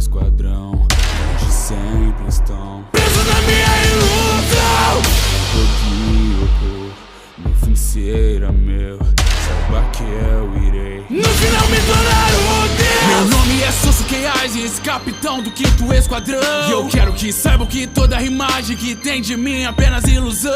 esquadrão onde sempre estão preso na minha ilusão. Kyouka, meu fim será meu. Saiba que eu irei no final me tornar o Deus. Meu nome é Aizen, esse capitão do 5º esquadrão. E eu quero que saibam que toda a imagem que tem de mim é apenas ilusão.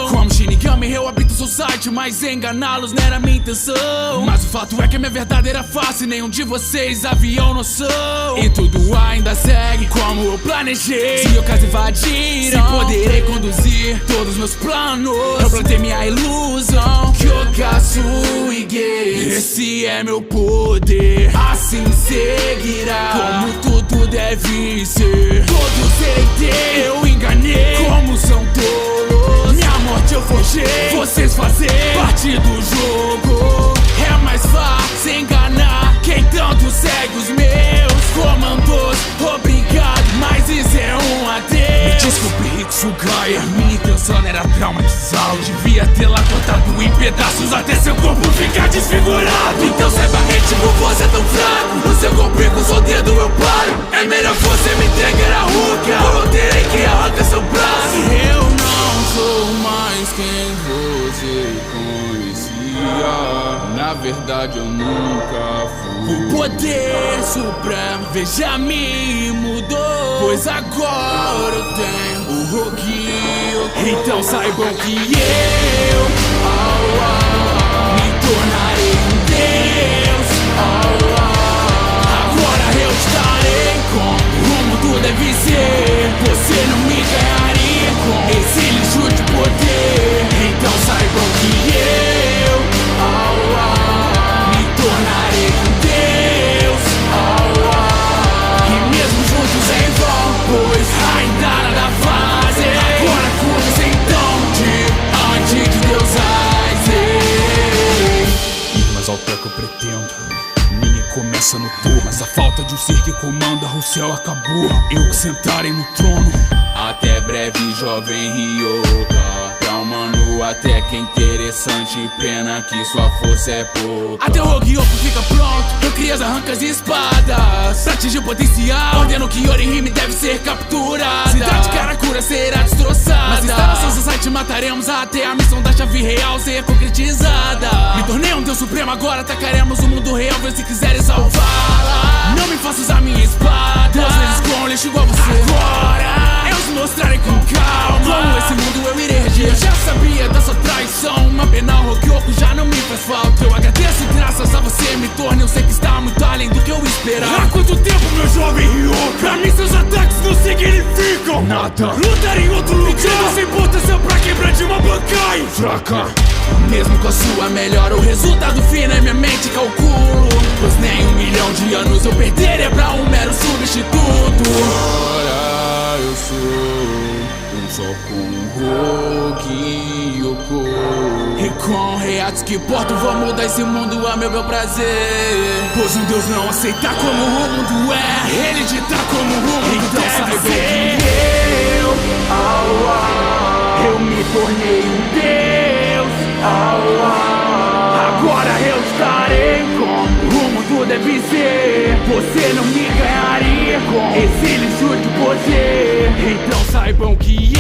Como Shinigami eu habito seu site, mas enganá-los não era minha intenção. Mas o fato é que a minha verdadeira face nenhum de vocês haviam noção. E tudo ainda segue como eu planejei. Se ocasião invadiram, se poderei conduzir todos meus planos. Eu plantei minha ilusão. Kyouka Suigetsu, esse é meu poder, assim seguirá como tudo deve ser. Todos serei teu, eu enganei como são tolos. Minha morte eu forjei, vocês fazem parte do jogo. É mais fácil enganar quem tanto segue os meus comandos. Obrigado, mas isso é um adeus. Me desculpe, Hitsugaya, minha intenção era traumatizá-lo. Devia ter lá cortado em pedaços até seu corpo ficar desfigurado. Então saiba, ritmo, você é tão fraco. No seu golpe com o seu dedo eu paro. É melhor você me entregar a ruca, ou eu terei que arrancar seu braço. Eu não sou mais quem você conhecia. Na verdade eu nunca fui. O poder supremo, veja, me mudou, pois agora eu tenho o Kyouka. Então saibam que eu me tornarei um Deus. Agora eu estarei com rumo tudo deve ser. Você não me ganharia com esse lixo de poder. Então saibam que eu me tornarei um Deus. E mesmo juntos em vão, pois ainda nada fazem. Agora curva-se então diante de Deus Aizen. Ir mais alto é que eu pretendo. Ninguém começa no topo, mas a falta de um ser que comanda o céu acabou. Eu que sentarei no trono. Até breve, jovem Ryota. Pra um mano até que é interessante, pena que sua força é pouca. Até o Ryoko fica pronto, eu crio as arrancas e espadas pra atingir o potencial. Ordeno que Orihime deve ser capturada. Cidade Karakura será destroçada. Nas instalações do site mataremos até a missão da chave real ser concretizada. Me tornei um deus supremo, agora atacaremos o mundo real, ver se quiserem salvá-la. Não me faça usar minha espada, 2 vezes com lixo igual você. Agora eu os mostrarei com calma como esse mundo eu irei regir. Eu já sabia da sua traição, uma pena o Kyouka já não me faz falta. Eu agradeço e graças a você me torne. Eu sei que está muito além do que eu esperava. Há quanto tempo, meu jovem Ryota? Pra mim seus ataques não significam nada. Lutar em outro lugar, pedindo sem importância pra quebrar de uma bancai fraca. Mesmo com a sua melhora, o resultado fino é minha mente calculo. Pois nem 1 milhão de anos eu perderia pra um mero substituto. Agora eu sou só com o Kyouka. E com reatos que porto vou mudar esse mundo a meu bel prazer. Pois um Deus não aceita como o mundo é, ele dita como o mundo então deve ser. Eu me tornei um Deus. Agora eu estarei como rumo tudo deve ser. Você não me ganharia com esse lixo de poder. Então saibam que